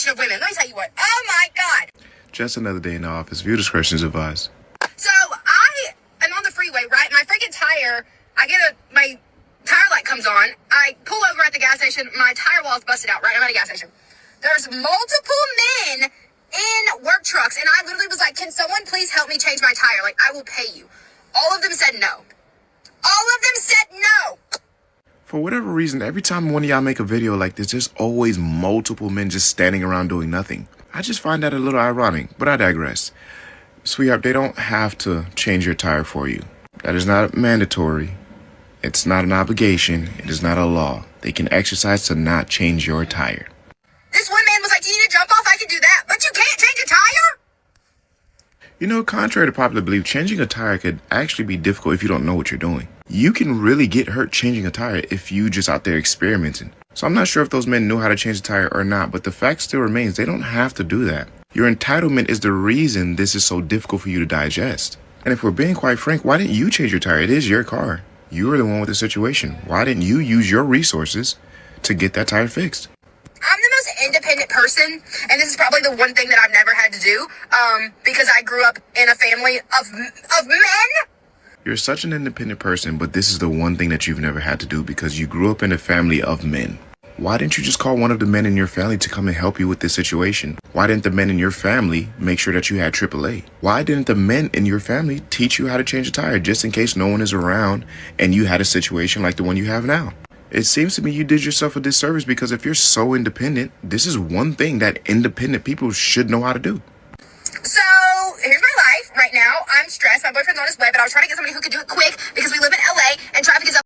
representation of women. Let me tell you what. Oh my God. Just another day in the office. View discretion is advised. So I am on the freeway, right? My freaking tire, my tire light comes on. I pull over at the gas station. My tire wall is busted out, right? I'm at a gas station. There's multiple men in work trucks. And I literally was like, can someone please help me change my tire? Like, I will pay you. All of them said no. All of them said no. For whatever reason, every time one of y'all make a video like this, there's always multiple men just standing around doing nothing. I just find that a little ironic, but I digress. Sweetheart, they don't have to change your tire for you. That is not mandatory. It's not an obligation. It is not a law. They can exercise to not change your tire. This one man was like, do you need to jump off? I can do that. But you can't change a tire? You know, contrary to popular belief, changing a tire could actually be difficult if you don't know what you're doing. You can really get hurt changing a tire if you just out there experimenting. So I'm not sure if those men knew how to change the tire or not, but the fact still remains they don't have to do that. Your entitlement is the reason this is so difficult for you to digest. And if we're being quite frank, why didn't you change your tire? It is your car. You are the one with the situation. Why didn't you use your resources to get that tire fixed? I'm the most independent person, and this is probably the one thing that I've never had to do, because I grew up in a family of men. You're such an independent person, but this is the one thing that you've never had to do because you grew up in a family of men. Why didn't you just call one of the men in your family to come and help you with this situation? Why didn't the men in your family make sure that you had AAA? Why didn't the men in your family teach you how to change a tire just in case no one is around and you had a situation like the one you have now? It seems to me you did yourself a disservice because if you're so independent, this is one thing that independent people should know how to do. So here's my life right now. I'm stressed. My boyfriend's on his way, but I was trying to get somebody who could do it quick because we live in LA and traffic is up.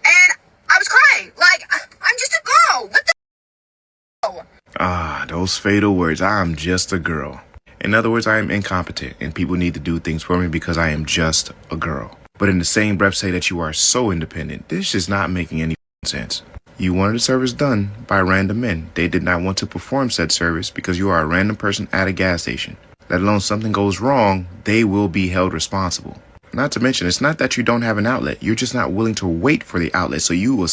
And I was crying. Like, I'm just a girl. What the? Ah, those fatal words. I'm just a girl. In other words, I am incompetent and people need to do things for me because I am just a girl. But in the same breath say that you are so independent. This is not making any sense. You wanted a service done by random men. They did not want to perform said service because you are a random person at a gas station. Let alone something goes wrong, they will be held responsible. Not to mention, it's not that you don't have an outlet. You're just not willing to wait for the outlet. So you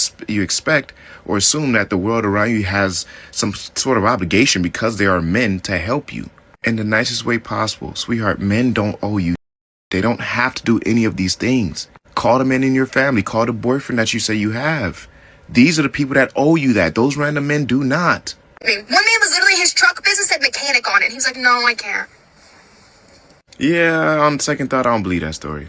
expect or assume that the world around you has some sort of obligation because they are men to help you in the nicest way possible. Sweetheart, men don't owe you. They don't have to do any of these things. Call the men in your family. Call the boyfriend that you say you have. These are the people that owe you that. Those random men do not. I mean, one man was literally, his truck business had mechanic on it. He was like, no, I can't. Yeah, on second thought, I don't believe that story.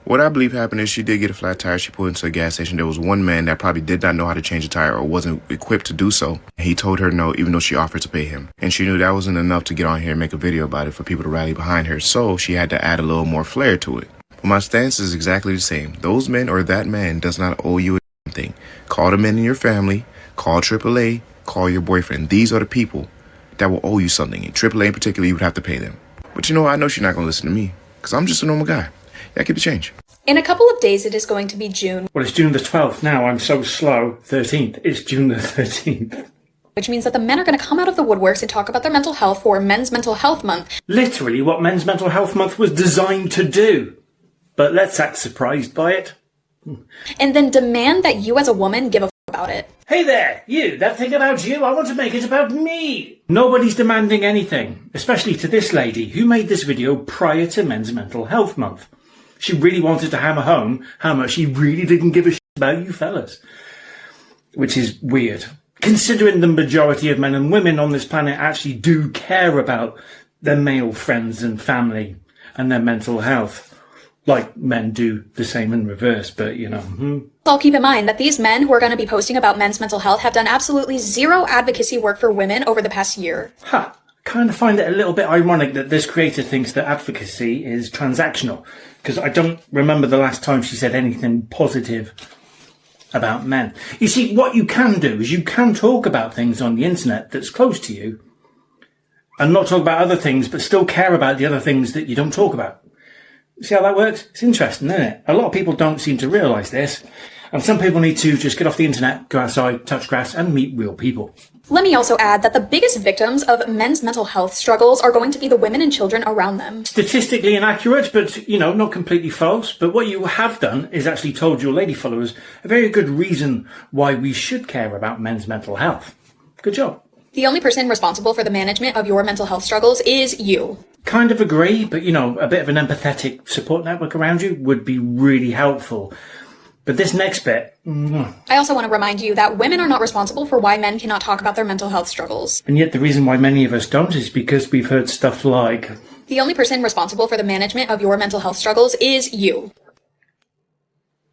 What I believe happened is she did get a flat tire. She pulled into a gas station. There was one man that probably did not know how to change a tire or wasn't equipped to do so. He told her no, even though she offered to pay him. And she knew that wasn't enough to get on here and make a video about it for people to rally behind her. So she had to add a little more flair to it. But my stance is exactly the same. Those men or that man does not owe you anything. Call the men in your family. Call AAA. Call your boyfriend. These are the people that will owe you something. And AAA in particular, you would have to pay them. But you know, I know she's not going to listen to me because I'm just a normal guy. Yeah, keep the change. In a couple of days, it is going to be June. Well, it's June the 12th now. I'm so slow. 13th. It's June the 13th. Which means that the men are going to come out of the woodworks and talk about their mental health for Men's Mental Health Month. Literally what Men's Mental Health Month was designed to do. But let's act surprised by it. And then demand that you as a woman give a about it. Hey there, you, that thing about you, I want to make it about me. Nobody's demanding anything, especially to this lady who made this video prior to Men's Mental Health Month. She really wanted to hammer home how much she really didn't give a shit about you fellas. Which is weird, considering the majority of men and women on this planet actually do care about their male friends and family and their mental health. Like men do the same in reverse, but you know. I'll keep in mind that these men who are going to be posting about men's mental health have done absolutely zero advocacy work for women over the past year. Kind of find it a little bit ironic that this creator thinks that advocacy is transactional, because I don't remember the last time she said anything positive about men. You see, what you can do is you can talk about things on the internet that's close to you and not talk about other things, but still care about the other things that you don't talk about. See how that works? It's interesting, isn't it? A lot of people don't seem to realise this. And some people need to just get off the internet, go outside, touch grass, and meet real people. Let me also add that the biggest victims of men's mental health struggles are going to be the women and children around them. Statistically inaccurate, but, you know, not completely false. But what you have done is actually told your lady followers a very good reason why we should care about men's mental health. Good job. The only person responsible for the management of your mental health struggles is you. Kind of agree, but a bit of an empathetic support network around you would be really helpful. But this next bit... I also want to remind you that women are not responsible for why men cannot talk about their mental health struggles. And yet the reason why many of us don't is because we've heard stuff like... The only person responsible for the management of your mental health struggles is you.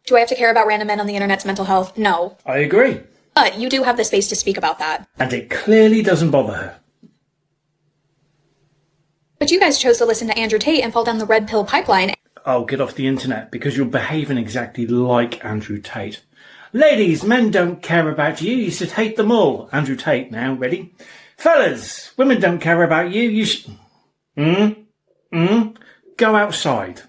Do I have to care about random men on the internet's mental health? No. I agree. But you do have the space to speak about that. And it clearly doesn't bother her. But you guys chose to listen to Andrew Tate and fall down the red pill pipeline. Oh, get off the internet, because you're behaving exactly like Andrew Tate. Ladies, men don't care about you. You should hate them all. Andrew Tate now, ready? Fellas, women don't care about you. You should... Go outside.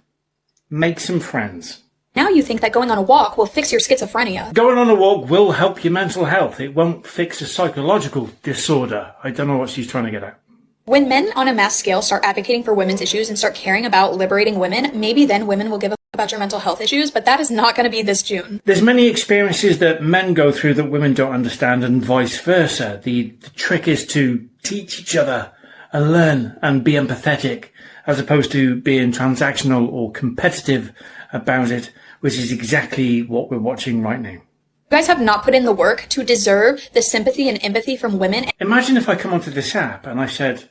Make some friends. Now you think that going on a walk will fix your schizophrenia. Going on a walk will help your mental health. It won't fix a psychological disorder. I don't know what she's trying to get at. When men on a mass scale start advocating for women's issues and start caring about liberating women, maybe then women will give a about your mental health issues, but that is not going to be this June. There's many experiences that men go through that women don't understand and vice versa. The trick is to teach each other and learn and be empathetic as opposed to being transactional or competitive about it, which is exactly what we're watching right now. You guys have not put in the work to deserve the sympathy and empathy from women. Imagine if I come onto this app and I said,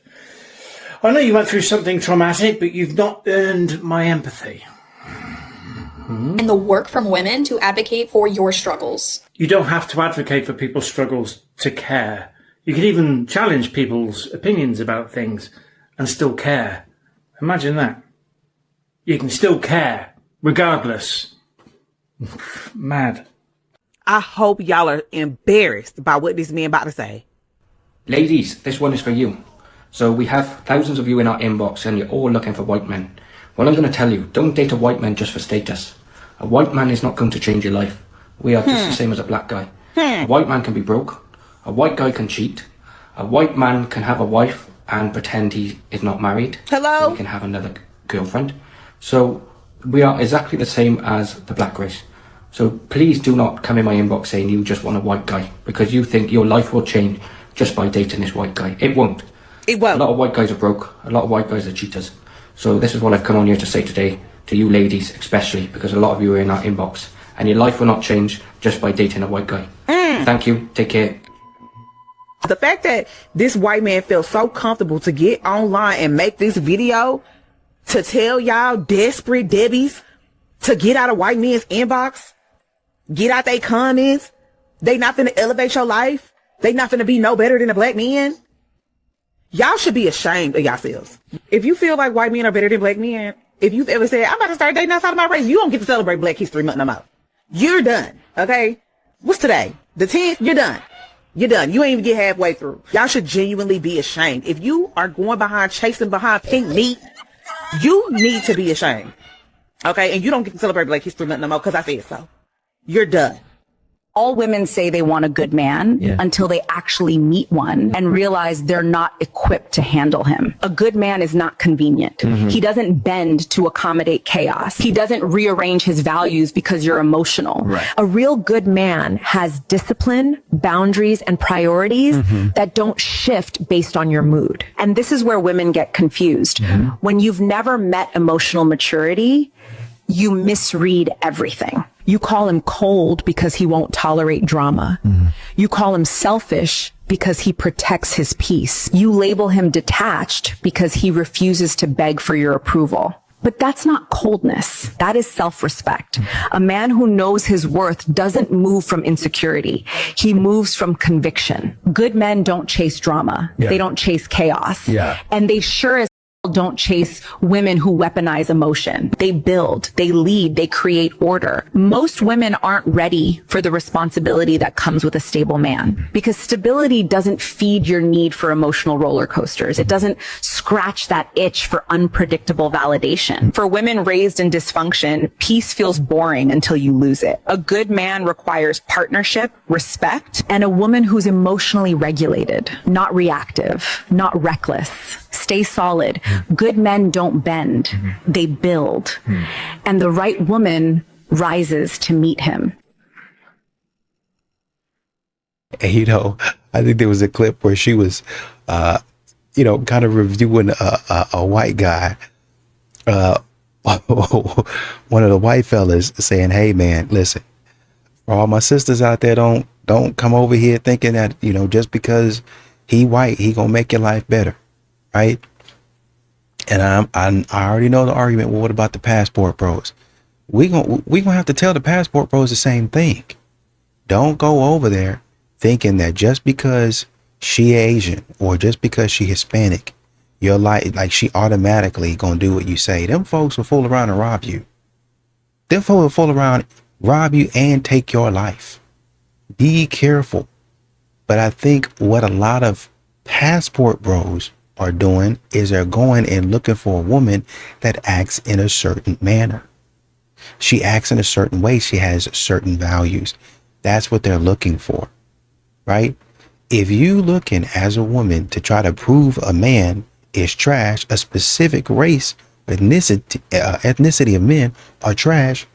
I know you went through something traumatic, but you've not earned my empathy. And the work from women to advocate for your struggles. You don't have to advocate for people's struggles to care. You can even challenge people's opinions about things and still care. Imagine that. You can still care, regardless. Mad. I hope y'all are embarrassed by what this man about to say. Ladies, this one is for you. So we have thousands of you in our inbox and you're all looking for white men. Well, I'm going to tell you, don't date a white man just for status. A white man is not going to change your life. We are just the same as a black guy. A white man can be broke. A white guy can cheat. A white man can have a wife and pretend he is not married. Hello? So he can have another girlfriend. So we are exactly the same as the black race. So please do not come in my inbox saying you just want a white guy because you think your life will change just by dating this white guy. It won't. It won't. A lot of white guys are broke. A lot of white guys are cheaters. So this is what I've come on here to say today, to you ladies especially, because a lot of you are in our inbox, and your life will not change just by dating a white guy. Thank you. Take care. The fact that this white man feels so comfortable to get online and make this video to tell y'all desperate Debbies to get out of white men's inbox, get out their comments, they not finna elevate your life, they not finna be no better than a black man. Y'all should be ashamed of yourselves. If you feel like white men are better than black men, if you've ever said, I'm about to start dating outside of my race, you don't get to celebrate Black History Month no more. You're done, okay? What's today? The 10th? You're done. You're done. You ain't even get halfway through. Y'all should genuinely be ashamed. If you are going behind, chasing behind pink meat, you need to be ashamed, okay? And you don't get to celebrate Black History Month no more because I said so. You're done. All women say they want a good man until they actually meet one and realize they're not equipped to handle him. A good man is not convenient. He doesn't bend to accommodate chaos. He doesn't rearrange his values because you're emotional. Right. A real good man has discipline, boundaries, and priorities that don't shift based on your mood. And this is where women get confused. When you've never met emotional maturity, you misread everything. You call him cold because he won't tolerate drama. You call him selfish because he protects his peace. You label him detached because he refuses to beg for your approval. But that's not coldness. That is self-respect. A man who knows his worth doesn't move from insecurity. He moves from conviction. Good men don't chase drama. They don't chase chaos. And they sure as don't chase women who weaponize emotion. They build, they lead, they create order. Most women aren't ready for the responsibility that comes with a stable man because stability doesn't feed your need for emotional roller coasters. It doesn't scratch that itch for unpredictable validation. For women raised in dysfunction, peace feels boring until you lose it. A good man requires partnership, respect, and a woman who's emotionally regulated, not reactive, not reckless. Stay solid. Good men don't bend. They build. And the right woman rises to meet him. And I think there was a clip where she was, kind of reviewing a white guy. One of the white fellas saying, "Hey man, listen, for all my sisters out there, don't come over here thinking that, just because he white, he gonna make your life better, right?" And I already know the argument. Well, what about the passport bros? We gonna have to tell the passport bros the same thing. Don't go over there thinking that just because she Asian or just because she Hispanic, you're like she automatically gonna do what you say. Them folks will fool around and rob you. Them folks will fool around, rob you, and take your life. Be careful. But I think what a lot of passport bros are doing is they're going and looking for a woman that acts in a certain manner. She acts in a certain way. She has certain values. That's what they're looking for, right? If you looking as a woman to try to prove a man is trash, a specific race, ethnicity of men are trash,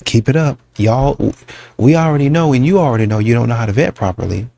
keep it up. Y'all, we already know, and you already know you don't know how to vet properly.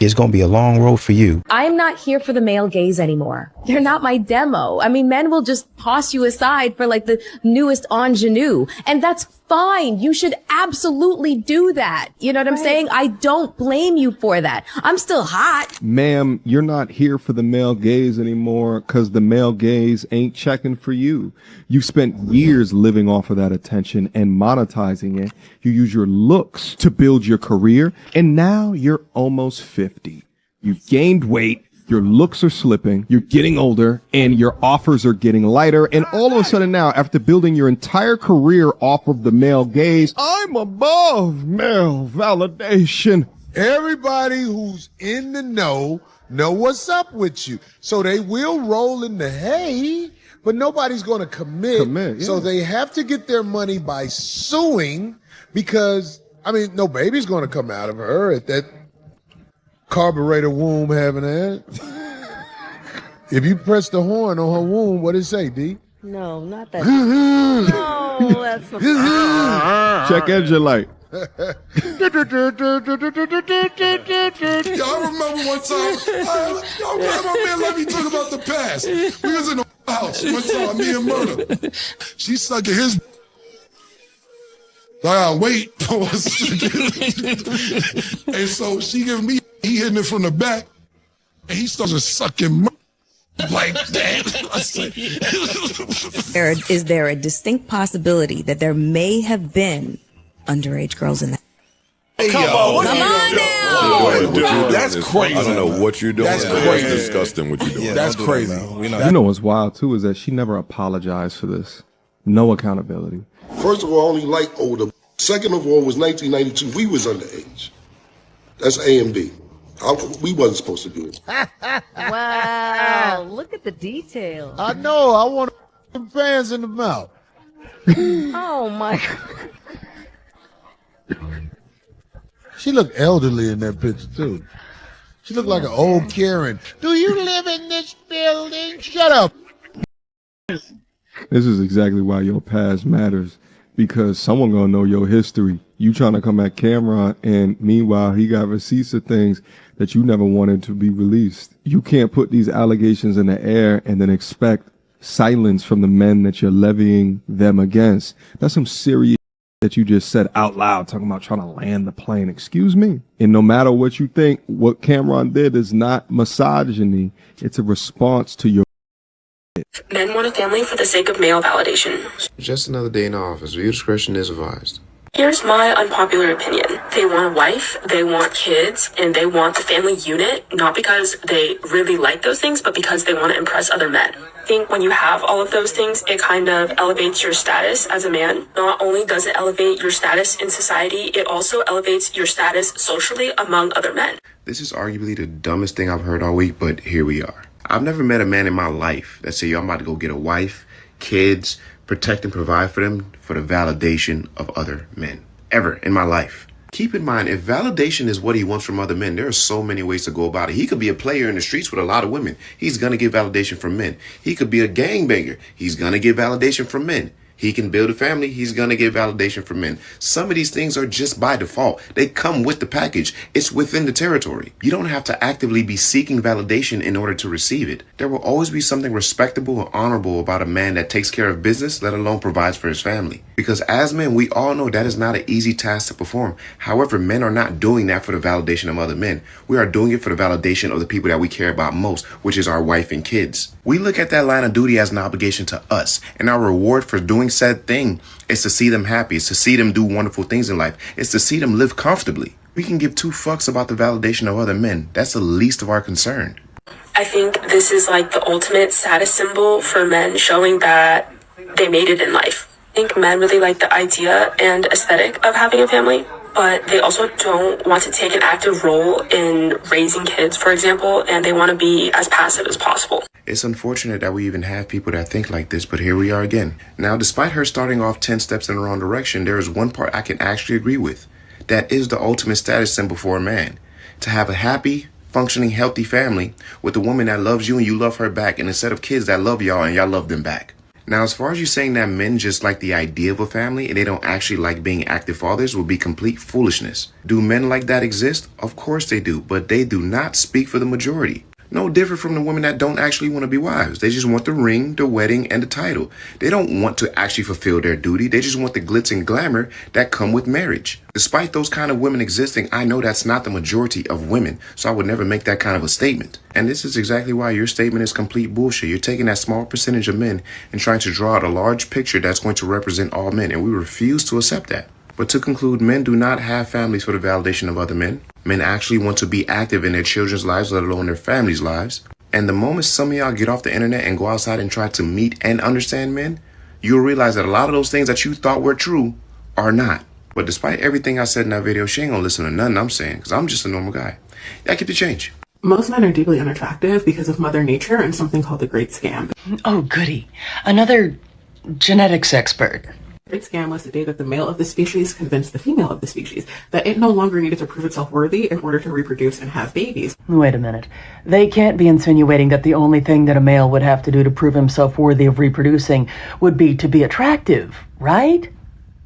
It's going to be a long road for you. I'm not here for the male gaze anymore. They're not my demo. I mean, men will just toss you aside for like the newest ingenue. And that's fine. You should absolutely do that. You know what I'm saying? I don't blame you for that. I'm still hot. Ma'am, you're not here for the male gaze anymore because the male gaze ain't checking for you. You've spent years living off of that attention and monetizing it. You use your looks to build your career, and now you're almost 50. You've gained weight. Your looks are slipping, you're getting older, and your offers are getting lighter. And all of a sudden now, after building your entire career off of the male gaze, I'm above male validation. Everybody who's in the know what's up with you. So they will roll in the hay, but nobody's going to commit. Yeah. So they have to get their money by suing because, no baby's going to come out of her at that carburetor womb having that. If you press the horn on her womb, what does it say, D? No, not that. No, that's not. Check engine light. Y'all remember one time? Y'all remember, man, let me talk about the past. We was in the house one time, me and Murder. She sucking his. Wait. And so she giving me, he hitting it from the back, and he starts sucking like that. I said, Is there a distinct possibility that there may have been underage girls in that? Come on now. That's crazy. I don't know what you're doing. That's crazy. That's disgusting what you're doing. Yeah, that's crazy. You know what's wild too is that she never apologized for this. No accountability. First of all, I only like older. Second of all, was 1992. We was underage. That's A and B. We wasn't supposed to do it. Wow, look at the details. I know. I want fans in the mouth. Oh my God. She looked elderly in that picture too. She looked like an old Karen. Do you live in this building? Shut up. This is exactly why your past matters, because someone gonna know your history. You trying to come at camera, and meanwhile he got receipts of things that you never wanted to be released. You can't put these allegations in the air and then expect silence from the men that you're levying them against. That's some serious that you just said out loud, talking about trying to land the plane. Excuse me. And no matter what you think, what Cameron did is not misogyny. It's a response to your. Men want a family for the sake of male validation. Just another day in the office. Viewer discretion is advised. Here's my unpopular opinion. They want a wife, they want kids, and they want the family unit, not because they really like those things, but because they want to impress other men. I think when you have all of those things, it kind of elevates your status as a man. Not only does it elevate your status in society, it also elevates your status socially among other men. This is arguably the dumbest thing I've heard all week, but here we are. I've never met a man in my life that say, yo, I'm about to go get a wife, kids, protect and provide for them for the validation of other men. Ever in my life. Keep in mind, if validation is what he wants from other men, there are so many ways to go about it. He could be a player in the streets with a lot of women. He's going to get validation from men. He could be a gangbanger. He's going to get validation from men. He can build a family. He's going to get validation from men. Some of these things are just by default. They come with the package. It's within the territory. You don't have to actively be seeking validation in order to receive it. There will always be something respectable or honorable about a man that takes care of business, let alone provides for his family. Because as men, we all know that is not an easy task to perform. However, men are not doing that for the validation of other men. We are doing it for the validation of the people that we care about most, which is our wife and kids. We look at that line of duty as an obligation to us, and our reward for doing said thing is to see them happy, it's to see them do wonderful things in life, it's to see them live comfortably. We can give two fucks about the validation of other men. That's the least of our concern. I think this is like the ultimate status symbol for men, showing that they made it in life. I think men really like the idea and aesthetic of having a family, but they also don't want to take an active role in raising kids, for example, and they want to be as passive as possible. It's unfortunate that we even have people that think like this, but here we are again. Now, despite her starting off 10 steps in the wrong direction, there is one part I can actually agree with. That is the ultimate status symbol for a man. To have a happy, functioning, healthy family with a woman that loves you and you love her back, and a set of kids that love y'all and y'all love them back. Now, as far as you saying that men just like the idea of a family and they don't actually like being active fathers would be complete foolishness. Do men like that exist? Of course they do, but they do not speak for the majority. No different from the women that don't actually want to be wives. They just want the ring, the wedding, and the title. They don't want to actually fulfill their duty. They just want the glitz and glamour that come with marriage. Despite those kind of women existing, I know that's not the majority of women, so I would never make that kind of a statement. And this is exactly why your statement is complete bullshit. You're taking that small percentage of men and trying to draw out a large picture that's going to represent all men, and we refuse to accept that. But to conclude, men do not have families for the validation of other men. Men actually want to be active in their children's lives, let alone their families' lives. And the moment some of y'all get off the internet and go outside and try to meet and understand men, you'll realize that a lot of those things that you thought were true are not. But despite everything I said in that video, she ain't gonna listen to nothing I'm saying, because I'm just a normal guy. Yeah, keep the change. Most men are deeply unattractive because of Mother Nature and something called the Great Scam. Oh, goody. Another genetics expert. Great Scam was the day that the male of the species convinced the female of the species that it no longer needed to prove itself worthy in order to reproduce and have babies. Wait a minute. They can't be insinuating that the only thing that a male would have to do to prove himself worthy of reproducing would be to be attractive, right?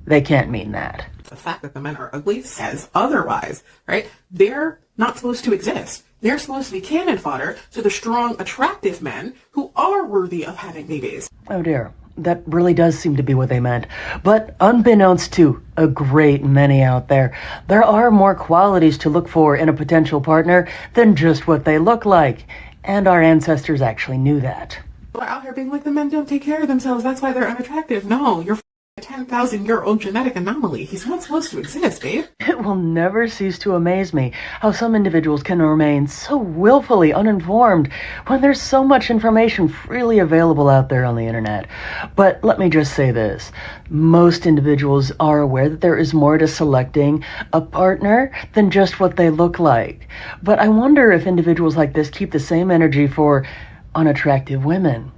They can't mean that. The fact that the men are ugly says otherwise, right? They're not supposed to exist. They're supposed to be cannon fodder to the strong, attractive men who are worthy of having babies. Oh dear. That really does seem to be what they meant. But unbeknownst to a great many out there, there are more qualities to look for in a potential partner than just what they look like. And our ancestors actually knew that. We're out here being like, the men don't take care of themselves, that's why they're unattractive. No, you're a 10,000-year-old genetic anomaly. He's not supposed to exist, babe. It will never cease to amaze me how some individuals can remain so willfully uninformed when there's so much information freely available out there on the internet. But let me just say this. Most individuals are aware that there is more to selecting a partner than just what they look like. But I wonder if individuals like this keep the same energy for unattractive women.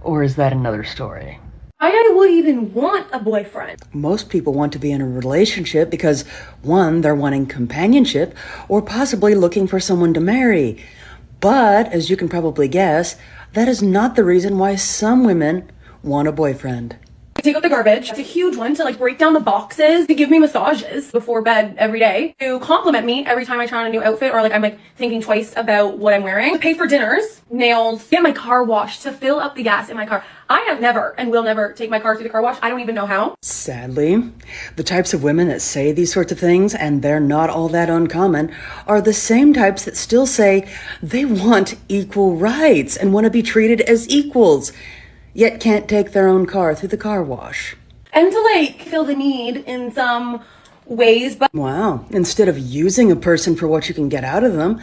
Or is that another story? I would even want a boyfriend. Most people want to be in a relationship because, one, they're wanting companionship or possibly looking for someone to marry. But, as you can probably guess, that is not the reason why some women want a boyfriend. I take out the garbage. It's a huge one to break down the boxes, to give me massages before bed every day, to compliment me every time I try on a new outfit or I'm thinking twice about what I'm wearing, to pay for dinners, nails, get my car washed, to fill up the gas in my car. I have never and will never take my car through the car wash. I don't even know how. Sadly, the types of women that say these sorts of things, and they're not all that uncommon, are the same types that still say they want equal rights and want to be treated as equals, yet can't take their own car through the car wash. And to feel the need in some ways, but wow, instead of using a person for what you can get out of them,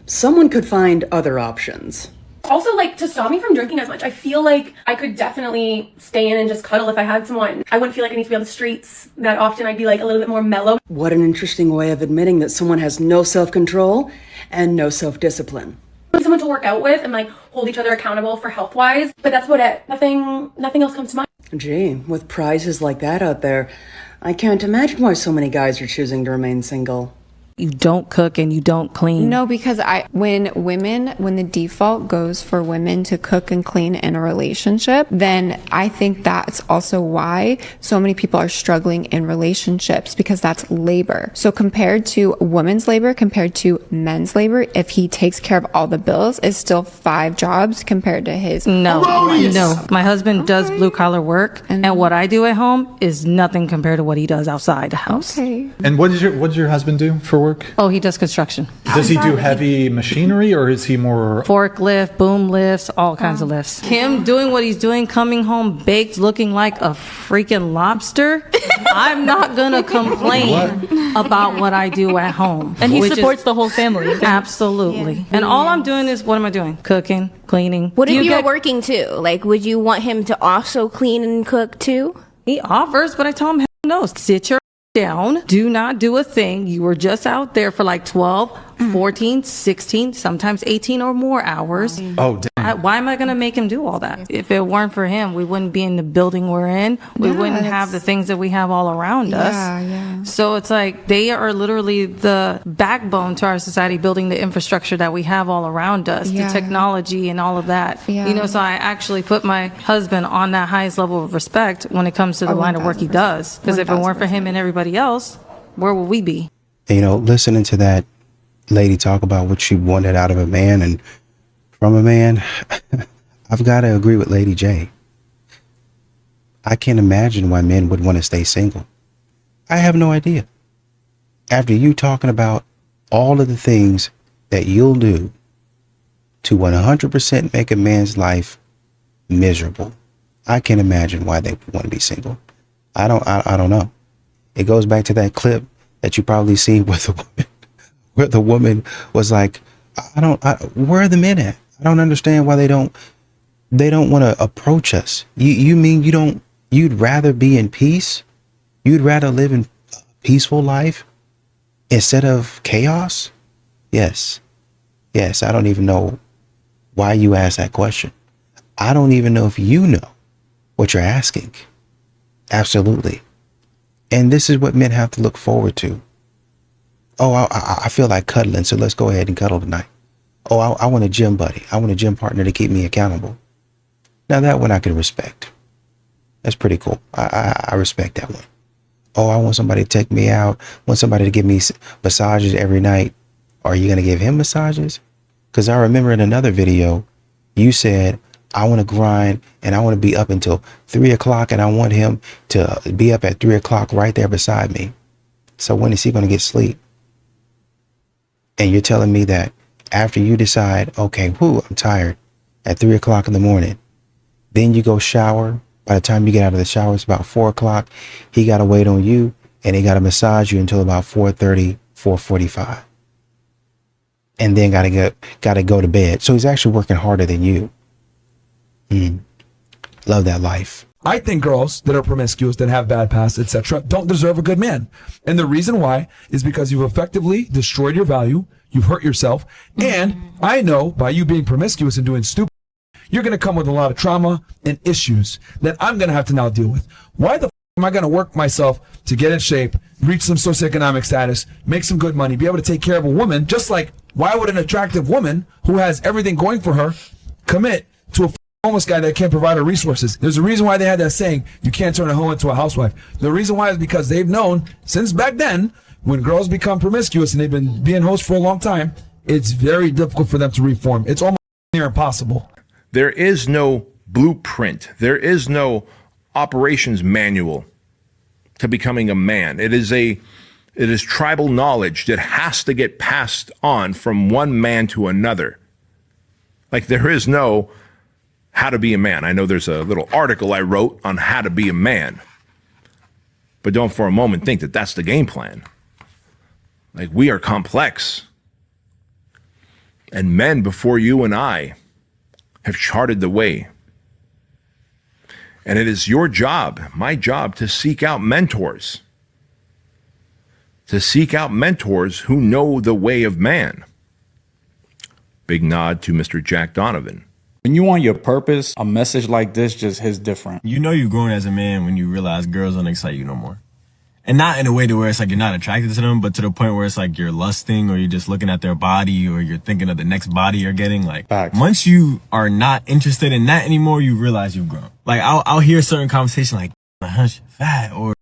someone could find other options. also to stop me from drinking as much. I feel like I could definitely stay in and just cuddle if I had someone. I wouldn't feel like I need to be on the streets that often. I'd be a little bit more mellow. What an interesting way of admitting that someone has no self-control and no self-discipline. Someone to work out with and hold each other accountable for health-wise, but that's about it. Nothing else comes to mind. Gee, with prizes like that out there, I can't imagine why so many guys are choosing to remain single. you don't cook and you don't clean. No, because when the default goes for women to cook and clean in a relationship, then I think that's also why so many people are struggling in relationships, because that's labor. So compared to women's labor, compared to men's labor, if he takes care of all the bills, it's still 5 jobs compared to his. No. My husband does blue collar work, and what I do at home is nothing compared to what he does outside the house. Okay. And what does your husband do for work? Oh, he does construction. Does he do heavy machinery, or is he more Forklift, boom lifts, all kinds of lifts. Him doing what he's doing, coming home baked, looking like a freaking lobster. I'm not gonna complain about what I do at home. And he which supports is- the whole family. Absolutely. And all I'm doing is, what am I doing? Cooking, cleaning. What if you were get- working too? Like, would you want him to also clean and cook too? He offers, but I tell him, hell no, sit your down. Do not do a thing. You were just out there for like 12, 14, 16, sometimes 18 or more hours. Oh, dang. Why am I going to make him do all that? If it weren't for him, we wouldn't be in the building we're in. We wouldn't have the things that we have all around us. Yeah. So it's like they are literally the backbone to our society, building the infrastructure that we have all around us, Yeah. the technology and all of that. Yeah. You know, so I actually put my husband on that highest level of respect when it comes to the line of work he does. Because if it weren't for him and everybody else, where would we be? You know, listening to that lady talk about what she wanted out of a man and from a man, I've got to agree with Lady J. I can't imagine why men would want to stay single. I have no idea. After you talking about all of the things that you'll do to 100% make a man's life miserable, I can't imagine why they would want to be single. I don't know. It goes back to that clip that you probably seen where the woman was like, where are the men at? I don't understand why they don't want to approach us. You mean you'd rather be in peace? You'd rather live in a peaceful life instead of chaos? Yes. I don't even know why you asked that question. I don't even know if you know what you're asking. Absolutely. And this is what men have to look forward to. Oh, I feel like cuddling, so let's go ahead and cuddle tonight. Oh, I want a gym buddy. I want a gym partner to keep me accountable. Now that one I can respect. That's pretty cool. I respect that one. Oh, I want somebody to take me out. I want somebody to give me massages every night. Are you going to give him massages? Because I remember in another video, you said, I want to grind and I want to be up until 3 o'clock and I want him to be up at 3 o'clock right there beside me. So when is he going to get sleep? And you're telling me that after you decide, okay, I'm tired at 3 o'clock in the morning, then you go shower. By the time you get out of the shower, it's about 4 o'clock. He got to wait on you and he got to massage you until about 4:30, 4:45. And then got to go to bed. So he's actually working harder than you. Love that life. I think girls that are promiscuous, that have bad past, etc., don't deserve a good man. And the reason why is because you've effectively destroyed your value, you've hurt yourself, and I know by you being promiscuous and doing stupid, you're going to come with a lot of trauma and issues that I'm going to have to now deal with. Why the am I going to work myself to get in shape, reach some socioeconomic status, make some good money, be able to take care of a woman, just like why would an attractive woman who has everything going for her commit to a homeless guy that can't provide her resources? There's a reason why they had that saying, you can't turn a hoe into a housewife. The reason why is because they've known since back then, when girls become promiscuous and they've been being hosts for a long time, it's very difficult for them to reform. It's almost near impossible. There is no blueprint. There is no operations manual to becoming a man. It is tribal knowledge that has to get passed on from one man to another. Like there is no how to be a man. I know there's a little article I wrote on how to be a man, but don't for a moment think that that's the game plan. Like we are complex, and men before you and I have charted the way. And it is your job, my job, to seek out mentors. To seek out mentors who know the way of man. Big nod to Mr. Jack Donovan. When you want your purpose, a message like this just hits different. You know you're growing as a man when you realize girls don't excite you no more. And not in a way to where it's like you're not attracted to them, but to the point where it's like you're lusting or you're just looking at their body or you're thinking of the next body you're getting. Like once you are not interested in that anymore, you realize you've grown. Like I'll hear certain conversation like, my hunch fat, or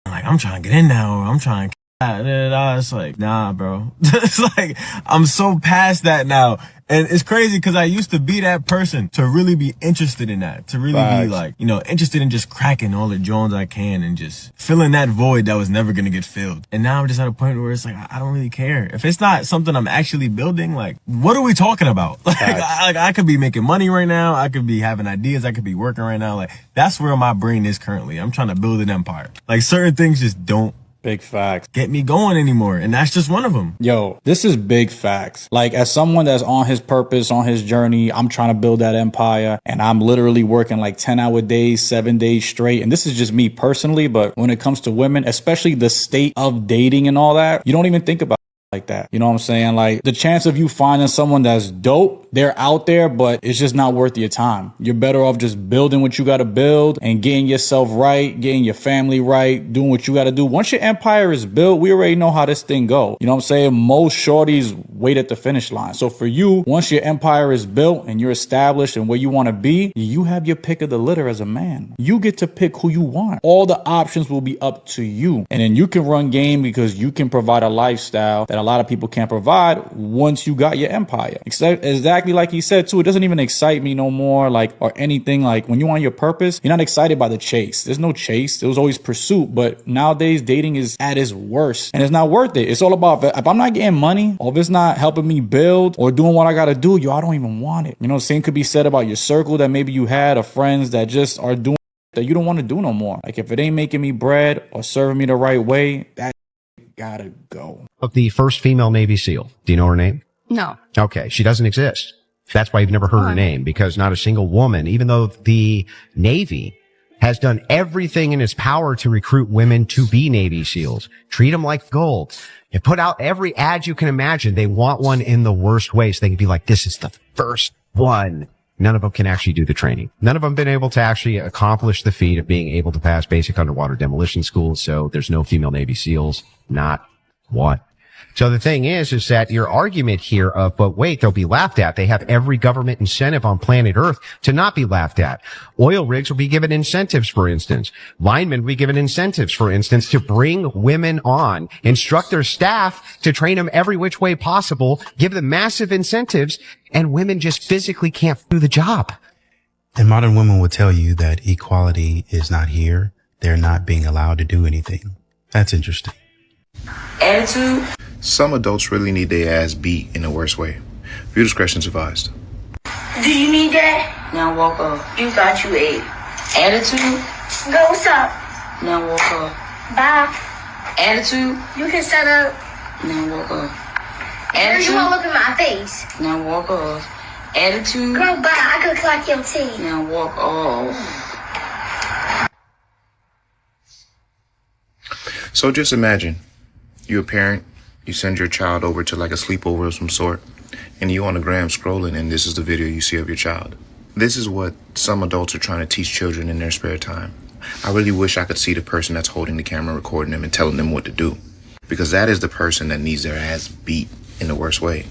like I'm trying to get in now, or I'm trying to it's like, nah, bro. It's like, I'm so past that now. And it's crazy because I used to be that person to really be interested in that, to really be like, you know, interested in just cracking all the joints I can and just filling that void that was never going to get filled. And now I'm just at a point where it's like, I don't really care. If it's not something I'm actually building, like, what are we talking about? Like, I could be making money right now. I could be having ideas. I could be working right now. Like, that's where my brain is currently. I'm trying to build an empire. Like, certain things just don't big facts get me going anymore, and that's just one of them. Yo, this is big facts. Like, as someone that's on his purpose, on his journey, I'm trying to build that empire, and I'm literally working like 10-hour days, 7 days straight. And this is just me personally, but when it comes to women, especially the state of dating and all that, you don't even think about like that. You know what I'm saying? Like, the chance of you finding someone that's dope, they're out there, but it's just not worth your time. You're better off just building what you got to build and getting yourself right, getting your family right, doing what you got to do. Once your empire is built, we already know how this thing go. You know what I'm saying? Most shorties wait at the finish line. So for you, once your empire is built and you're established and where you want to be, you have your pick of the litter as a man. You get to pick who you want. All the options will be up to you. And then you can run game because you can provide a lifestyle that a lot of people can't provide once you got your empire. Exactly like he said too, it doesn't even excite me no more, like, or anything. Like, when you want your purpose, you're not excited by the chase. There's no chase. There was always pursuit, but nowadays dating is at its worst and it's not worth it. It's all about, if I'm not getting money, or if it's not helping me build or doing what I gotta do, I don't even want it. You know, same could be said about your circle that maybe you had of friends that just are doing that you don't want to do no more. Like, if it ain't making me bread or serving me the right way, that gotta go. Of the first female Navy SEAL, do you know her name? No. Okay, she doesn't exist. That's why you've never heard her name, because not a single woman, even though the Navy has done everything in its power to recruit women to be Navy SEALs, treat them like gold, and put out every ad you can imagine. They want one in the worst way, so they can be like, this is the first one. None of them can actually do the training. None of them have been able to actually accomplish the feat of being able to pass basic underwater demolition school. So there's no female Navy SEALs, not one. So the thing is that your argument here of, but wait, they'll be laughed at. They have every government incentive on planet Earth to not be laughed at. Oil rigs will be given incentives, for instance. Linemen will be given incentives, for instance, to bring women on, instruct their staff to train them every which way possible, give them massive incentives, and women just physically can't do the job. And modern women will tell you that equality is not here. They're not being allowed to do anything. That's interesting. Attitude. Some adults really need their ass beat in the worst way. Viewer discretion is advised. Do you need that? Now walk off. You thought you ate. Attitude. Go, what's up? Now walk off. Bye. Attitude. You can set up. Now walk off. Attitude. You won't look at my face. Now walk off. Attitude. Girl, bye. I could clock your teeth. Now walk off. So just imagine, you're a parent, you send your child over to like a sleepover of some sort, and you on the gram scrolling, and this is the video you see of your child. This is what some adults are trying to teach children in their spare time. I really wish I could see the person that's holding the camera, recording them, and telling them what to do. Because that is the person that needs their ass beat in the worst way.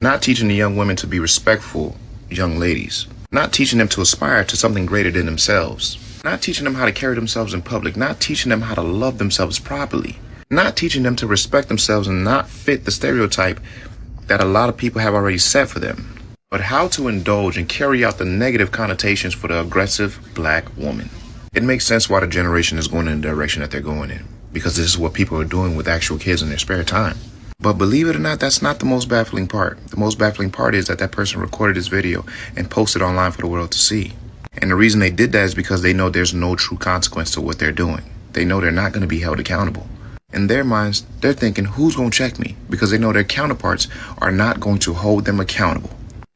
Not teaching the young women to be respectful young ladies. Not teaching them to aspire to something greater than themselves. Not teaching them how to carry themselves in public. Not teaching them how to love themselves properly. Not teaching them to respect themselves and not fit the stereotype that a lot of people have already set for them. But how to indulge and carry out the negative connotations for the aggressive black woman. It makes sense why the generation is going in the direction that they're going in, because this is what people are doing with actual kids in their spare time. But believe it or not, that's not the most baffling part. The most baffling part is that person recorded this video and posted online for the world to see. And the reason they did that is because they know there's no true consequence to what they're doing. They know they're not going to be held accountable. In their minds, they're thinking, who's going to check me? Because they know their counterparts are not going to hold them accountable.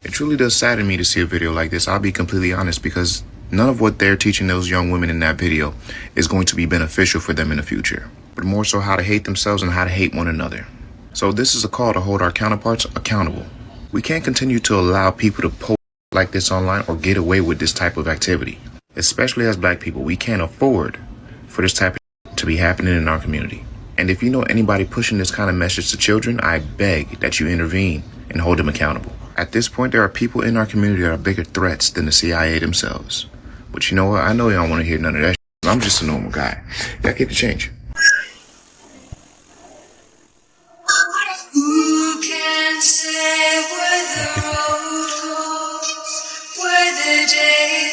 It truly does sadden me to see a video like this. I'll be completely honest, because none of what they're teaching those young women in that video is going to be beneficial for them in the future, but more so how to hate themselves and how to hate one another. So this is a call to hold our counterparts accountable. We can't continue to allow people to post like this online or get away with this type of activity. Especially as black people, we can't afford for this type of to be happening in our community. And if you know anybody pushing this kind of message to children, I beg that you intervene and hold them accountable. At this point, there are people in our community that are bigger threats than the CIA themselves. But you know what? I know y'all want to hear none of that shit. I'm just a normal guy. Y'all get the change. Who can say where the road goes, where the day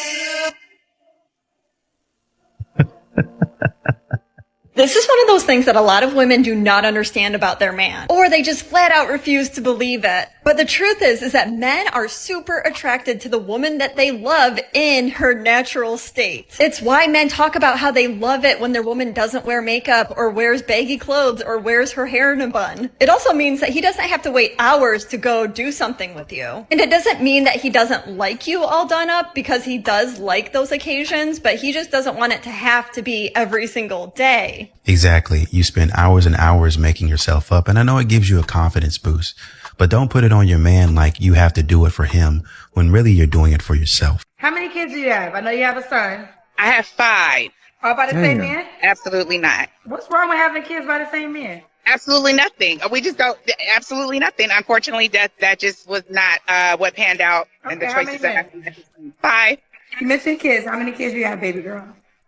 This is one of those things that a lot of women do not understand about their man, or they just flat out refuse to believe it. But the truth is that men are super attracted to the woman that they love in her natural state. It's why men talk about how they love it when their woman doesn't wear makeup or wears baggy clothes or wears her hair in a bun. It also means that he doesn't have to wait hours to go do something with you. And it doesn't mean that he doesn't like you all done up, because he does like those occasions, but he just doesn't want it to have to be every single day. Exactly. You spend hours and hours making yourself up. And I know it gives you a confidence boost, but don't put it on your man like you have to do it for him when really you're doing it for yourself. How many kids do you have? I know you have a son. I have 5. All by the same man? Absolutely not. What's wrong with having kids by the same man? Absolutely nothing. We just don't. Absolutely nothing. Unfortunately, that just was not what panned out, and the Okay, how choices many that happened. 5. You mentioned kids. How many kids do you have, baby girl?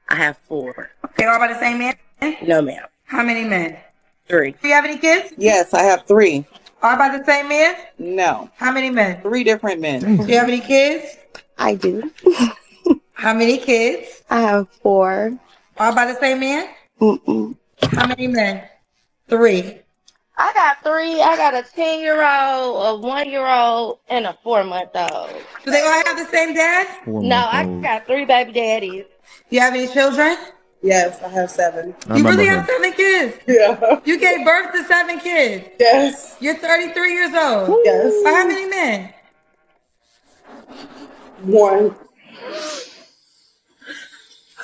I have 4. Okay, all by the same man? No, ma'am. How many men? 3. Do you have any kids? Yes, I have 3. All by the same man? No. How many men? 3 different men. Do you have any kids? I do. How many kids? I have 4. All by the same man? Mm-mm. How many men? 3. I got 3. I got a 10-year-old, a 1-year-old, and a 4-month-old. Do they all have the same dad? No, I got 3 baby daddies. Do you have any children? Yes, I have 7. You really have 7 kids? Yeah. You gave birth to 7 kids? Yes. You're 33 years old? Yes. By how many men? 1.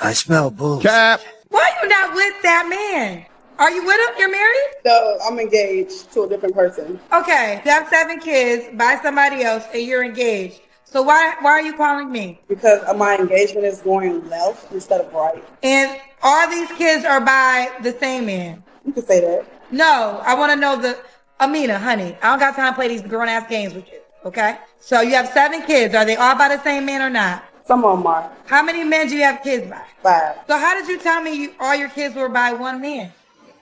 I smell bullshit. Cap. Why are you not with that man? Are you with him? You're married? No, I'm engaged to a different person. Okay, you have 7 kids by somebody else and you're engaged. So why are you calling me? Because my engagement is going left instead of right. And all these kids are by the same man? You can say that. No, I want to know Amina, honey, I don't got time to play these grown-ass games with you, okay? So you have 7 kids. Are they all by the same man or not? Some of them are. How many men do you have kids by? 5. So how did you tell me all your kids were by one man?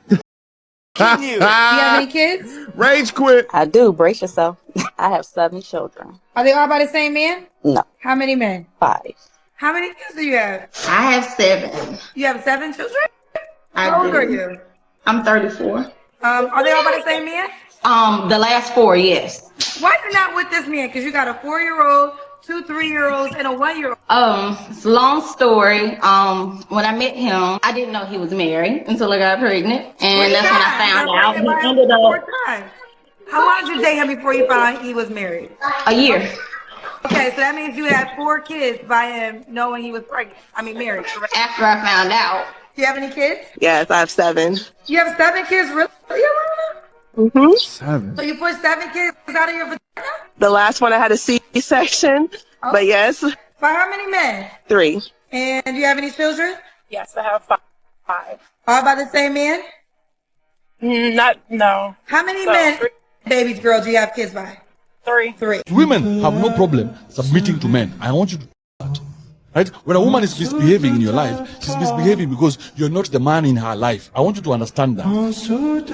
Do you have any kids? Rage quit. I do. Brace yourself. I have 7 children. Are they all by the same man? No. How many men? 5. How many kids do you have? I have 7. You have 7 children? I How old do. are you? I'm 34. Are they all by the same man? The last 4, yes. Why you not with this man? Because you got a 4-year-old, 2 3-year-olds, and a 1-year-old. It's a long story. When I met him, I didn't know he was married until I got pregnant. And that's when I found out. He ended up How long did you date him before you found out he was married? a year. Okay, so that means you had 4 kids by him knowing he was pregnant. Married. Correct? After I found out. Do you have any kids? Yes, I have 7. You have 7 kids, really? Mm-hmm. 7. So you put 7 kids out of your vagina? The last one I had a C-section, but yes, By how many men? 3. And do you have any children? Yes, I have 5. All by the same man? No. How many men, babies, girls, do you have kids by? 3. Women have no problem submitting to men. I want you to do that. Right? When a woman is misbehaving in your life, she's misbehaving because you're not the man in her life. I want you to understand that.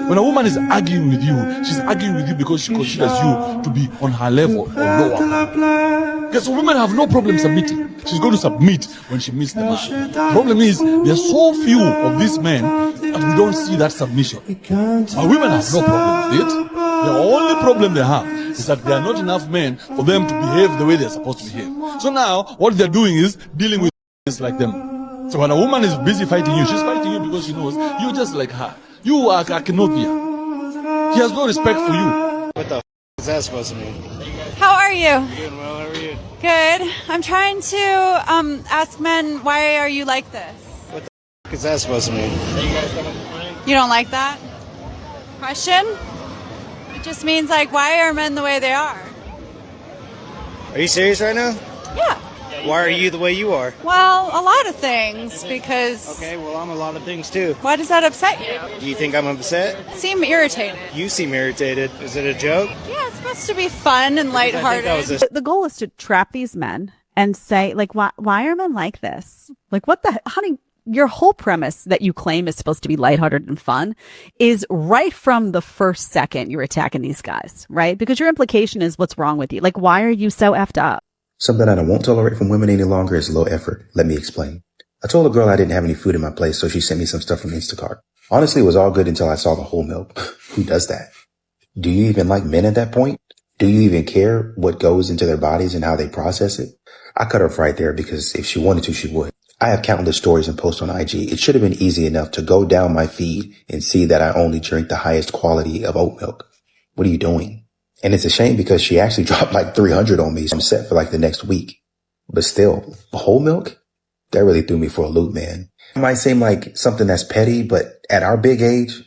When a woman is arguing with you, she's arguing with you because she considers you to be on her level or lower. Because women have no problem submitting. She's going to submit when she meets the man. The problem is, there are so few of these men that we don't see that submission. But women have no problem with it. The only problem they have is that there are not enough men for them to behave the way they're supposed to behave. So now, what they're doing is dealing with like them. So when a woman is busy fighting you, she's fighting you because she knows you're just like her. You are Akinovia. He has no respect for you. What the is that supposed to mean? How are you? Doing well, how are you? Good. I'm trying to ask men, why are you like this? What the is that supposed to mean? You don't like that? Question? It just means like, why are men the way they are? Are you serious right now? Yeah. Yeah, Why are you the way you are? Well, a lot of things, because... Okay, well, I'm a lot of things too. Why does that upset you? Do you think I'm upset? Seem irritated. You seem irritated. Is it a joke? Yeah, it's supposed to be fun and lighthearted. The goal is to trap these men and say, like, why are men like this? Like, what the, honey, your whole premise that you claim is supposed to be lighthearted and fun is right from the first second you're attacking these guys, right? Because your implication is what's wrong with you. Like, why are you so effed up? Something I won't tolerate from women any longer is low effort. Let me explain. I told a girl I didn't have any food in my place, so she sent me some stuff from Instacart. Honestly, it was all good until I saw the whole milk. Who does that? Do you even like men at that point? Do you even care what goes into their bodies and how they process it? I cut her off right there because if she wanted to, she would. I have countless stories and posts on IG. It should have been easy enough to go down my feed and see that I only drink the highest quality of oat milk. What are you doing? And it's a shame because she actually dropped like 300 on me. So I'm set for like the next week. But still, whole milk? That really threw me for a loop, man. It might seem like something that's petty, but at our big age,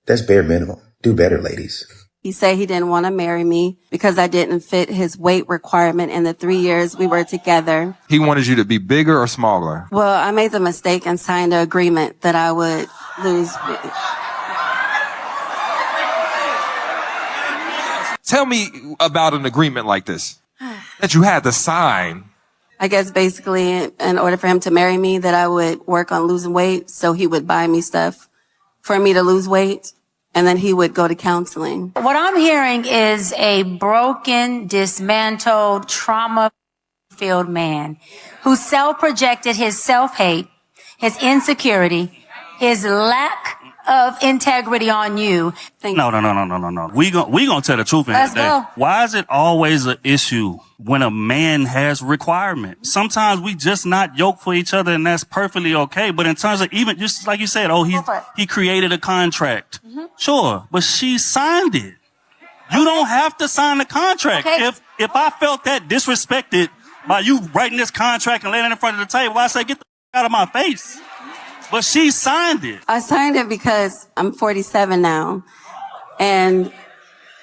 that's bare minimum. Do better, ladies. He said he didn't want to marry me because I didn't fit his weight requirement in the 3 years we were together. He wanted you to be bigger or smaller? Well, I made the mistake and signed an agreement that I would lose. Tell me about an agreement like this that you had to sign. I guess basically in order for him to marry me that I would work on losing weight so he would buy me stuff for me to lose weight. And then he would go to counseling. What I'm hearing is a broken, dismantled, trauma-filled man who self-projected his self-hate, his insecurity, his lack of integrity on you. No. We gonna tell the truth in Let's today. go. Why is it always an issue when a man has requirements? Sometimes we just not yoked for each other, and that's perfectly okay. But in terms of even just like you said, he created a contract. Sure, but she signed it. You don't have to sign the contract. Okay. If I felt that disrespected by you writing this contract and laying it in front of the table, I say get the out of my face. But she signed it. I signed it because I'm 47 now and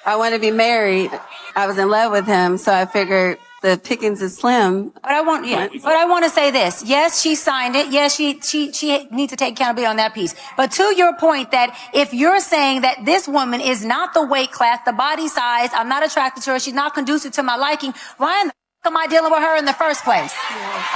I want to be married. I was in love with him, so I figured the pickings is slim. But I want to say this. Yes, she signed it. Yes, she needs to take accountability on that piece. But to your point that if you're saying that this woman is not the weight class, the body size, I'm not attracted to her, she's not conducive to my liking, why in the f- am I dealing with her in the first place?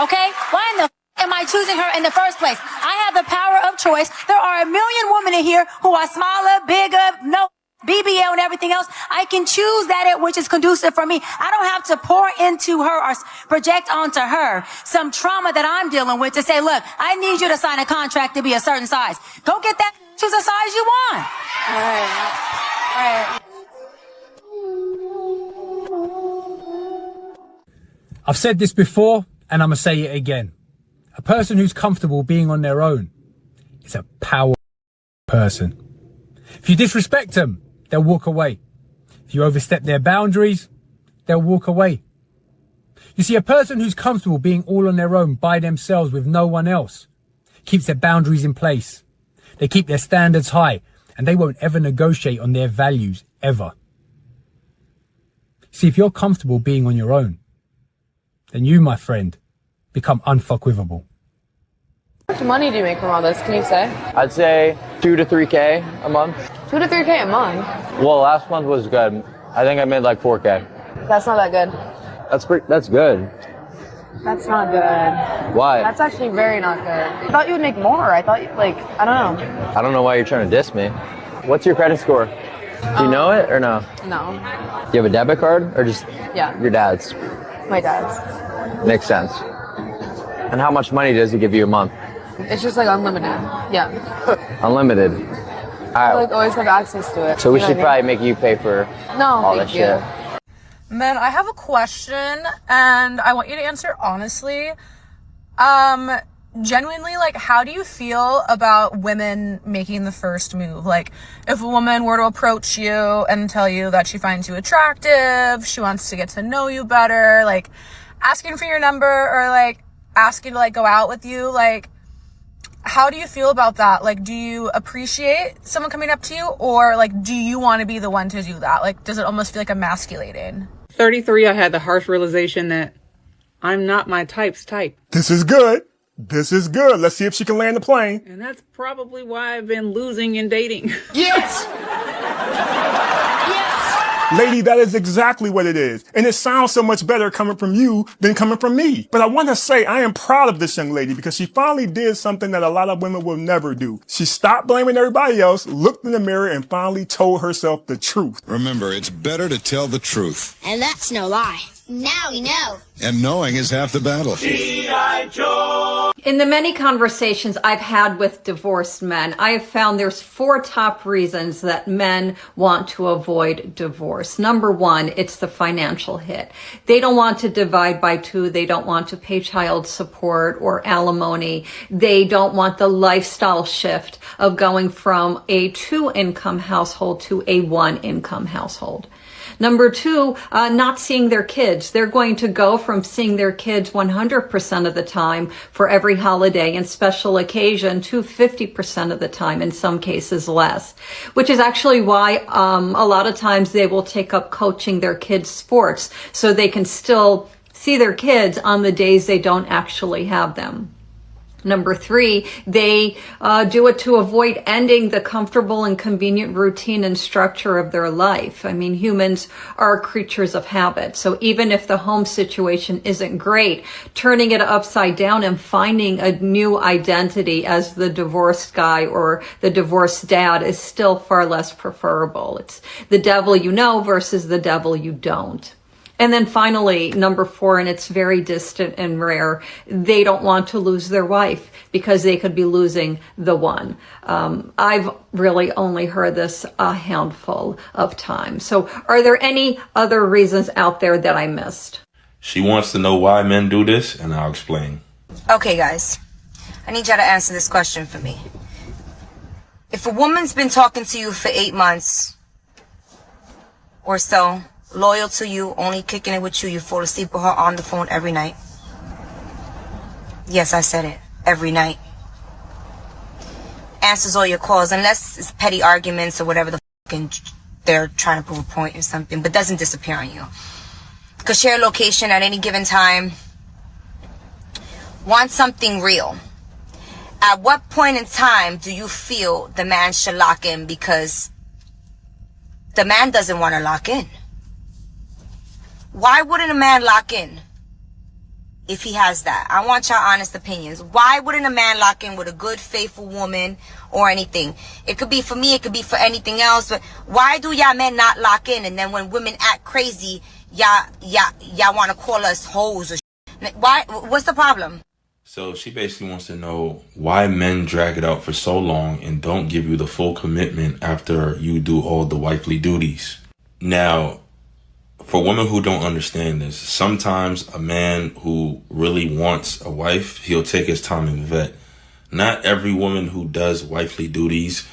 Okay? Why in the f- am I choosing her in the first place? I have the power of choice. There are a million women in here who are smaller, bigger, no BBL and everything else. I can choose that which is conducive for me. I don't have to pour into her or project onto her some trauma that I'm dealing with to say, look, I need you to sign a contract to be a certain size. Go get that to the size you want. All right. I've said this before and I'm going to say it again. A person who's comfortable being on their own is a power person. If you disrespect them, they'll walk away. If you overstep their boundaries, they'll walk away. You see, a person who's comfortable being all on their own by themselves with no one else keeps their boundaries in place. They keep their standards high and they won't ever negotiate on their values ever. See, if you're comfortable being on your own, then you, my friend, become unfuckwithable. How much money do you make from all this? Can you say? I'd say 2 to 3K a month. 2 to 3K a month? Well, last month was good. I think I made like 4K. That's not that good. That's good. That's not good. Why? That's actually very not good. I thought you would make more. I thought, I don't know. I don't know why you're trying to diss me. What's your credit score? Do you know it or no? No. Do you have a debit card or just your dad's? My dad's. Makes sense. And how much money does he give you a month? It's just like unlimited. Yeah. Unlimited. I always have access to it. So we You know should what I probably make you pay for all that thank you. shit. Men, I have a question and I want you to answer honestly. Genuinely, how do you feel about women making the first move? Like, if a woman were to approach you and tell you that she finds you attractive, she wants to get to know you better, asking for your number or asking to go out with you, how do you feel about that? Do you appreciate someone coming up to you or do you want to be the one to do that? Does it almost feel emasculating? 33, I had the harsh realization that I'm not my type's type. This is good. This is good. Let's see if she can land the plane. And that's probably why I've been losing in dating. Yes! Lady, that is exactly what it is. And it sounds so much better coming from you than coming from me. But I want to say I am proud of this young lady because she finally did something that a lot of women will never do. She stopped blaming everybody else, looked in the mirror, and finally told herself the truth. Remember, it's better to tell the truth. And that's no lie. Now we know. And knowing is half the battle. In the many conversations I've had with divorced men, I have found there's 4 top reasons that men want to avoid divorce. Number 1, it's the financial hit. They don't want to divide by 2. They don't want to pay child support or alimony. They don't want the lifestyle shift of going from a 2-income household to a 1-income household. Number 2, not seeing their kids. They're going to go from seeing their kids 100% of the time for every holiday and special occasion to 50% of the time, in some cases less, which is actually why a lot of times they will take up coaching their kids' sports so they can still see their kids on the days they don't actually have them. Number 3, they do it to avoid ending the comfortable and convenient routine and structure of their life. I mean, humans are creatures of habit. So even if the home situation isn't great, turning it upside down and finding a new identity as the divorced guy or the divorced dad is still far less preferable. It's the devil you know versus the devil you don't. And then finally, number 4, and it's very distant and rare, they don't want to lose their wife because they could be losing the one. I've really only heard this a handful of times. So are there any other reasons out there that I missed? She wants to know why men do this, and I'll explain. Okay, guys. I need y'all to answer this question for me. If a woman's been talking to you for 8 months or so, loyal to you, only kicking it with you, you fall asleep with her on the phone every night. Yes, I said it. Every night. Answers all your calls, unless it's petty arguments or whatever the fucking they're trying to prove a point or something, but doesn't disappear on you. Could share a location at any given time. Want something real. At what point in time do you feel the man should lock in? Because the man doesn't want to lock in. Why wouldn't a man lock in if he has that? I want your honest opinions. Why wouldn't a man lock in with a good, faithful woman or anything? It could be for me, it could be for anything else, but why do y'all men not lock in? And then when women act crazy, y'all want to call us hoes or shit. Why? What's the problem? So she basically wants to know why men drag it out for so long and don't give you the full commitment after you do all the wifely duties. Now, for women who don't understand this, sometimes a man who really wants a wife, he'll take his time and vet. Not every woman who does wifely duties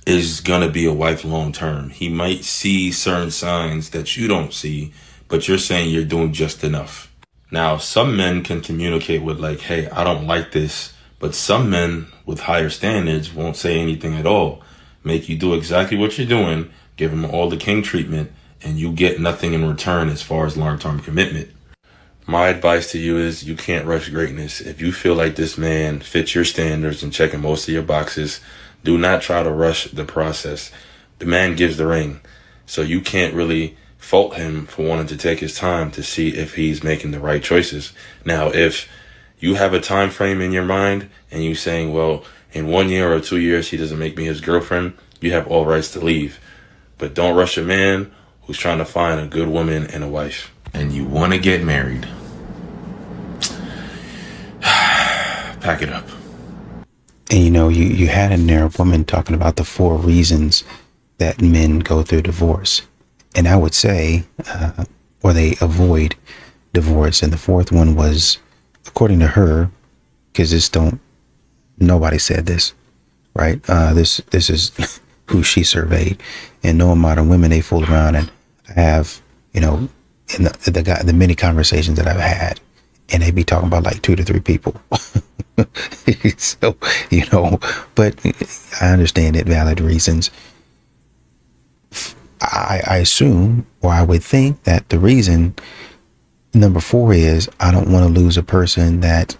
is going to be a wife long term. He might see certain signs that you don't see, but you're saying you're doing just enough. Now, some men can communicate with like, hey, I don't like this, but some men with higher standards won't say anything at all. Make you do exactly what you're doing, give them all the king treatment, and you get nothing in return as far as long-term commitment. My advice to you is you can't rush greatness. If you feel like this man fits your standards and checking most of your boxes, do not try to rush the process. The man gives the ring, so you can't really fault him for wanting to take his time to see if he's making the right choices. Now, if you have a time frame in your mind and you saying, well, in 1 year or 2 years, he doesn't make me his girlfriend, you have all rights to leave. But don't rush a man who's trying to find a good woman and a wife. And you want to get married. Pack it up. And you had in there a woman talking about the 4 reasons that men go through divorce. And I would say, or they avoid divorce. And the 4th one was, according to her, because nobody said this, right? This is who she surveyed. And no amount of women they fool around and have, in the many conversations that I've had, and they be talking about like 2 to 3 people. So, but I understand it, valid reasons. I assume, or I would think that the reason Number 4 is I don't want to lose a person that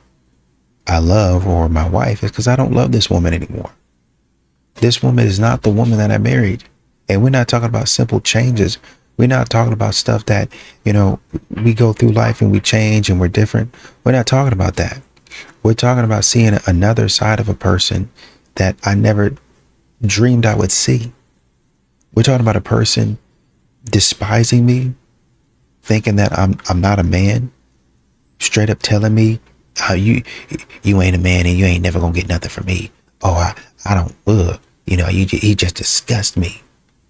I love or my wife is because I don't love this woman anymore. This woman is not the woman that I married. And we're not talking about simple changes. We're not talking about stuff that, you know, we go through life and we change and we're different. We're not talking about that. We're talking about seeing another side of a person that I never dreamed I would see. We're talking about a person despising me, thinking that I'm not a man, straight up telling me how you ain't a man and you ain't never gonna get nothing from me. Oh, I don't, you know, he just disgusts me.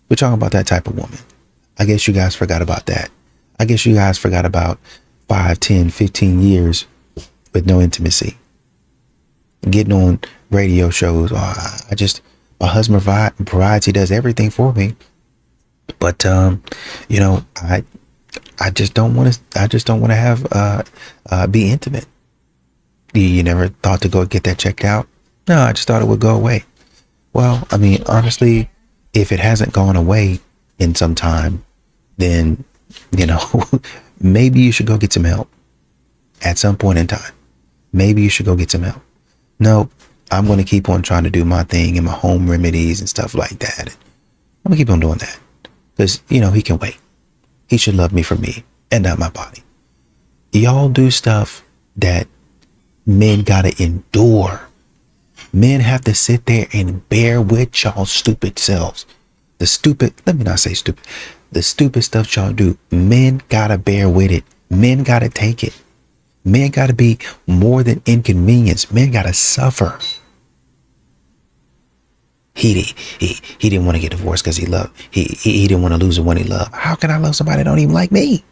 We're talking about that type of woman. I guess you guys forgot about that. I guess you guys forgot about 5, 10, 15 years with no intimacy. Getting on radio shows. Oh, my husband provides, he does everything for me. But, you know, I just don't want to have, be intimate. You never thought to go get that checked out? No, I just thought it would go away. Well, I mean, honestly, if it hasn't gone away in some time, then, you know, maybe you should go get some help at some point in time. Maybe you should go get some help. No, I'm going to keep on trying to do my thing and my home remedies and stuff like that. I'm going to keep on doing that because, you know, he can wait. He should love me for me and not my body. Y'all do stuff that men got to endure. Men have to sit there and bear with y'all stupid selves. Let me not say stupid. The stupid stuff y'all do. Men gotta bear with it. Men gotta take it. Men gotta be more than inconvenienced. Men gotta suffer. He didn't want to get divorced because he didn't want to lose the one he loved. How can I love somebody that don't even like me?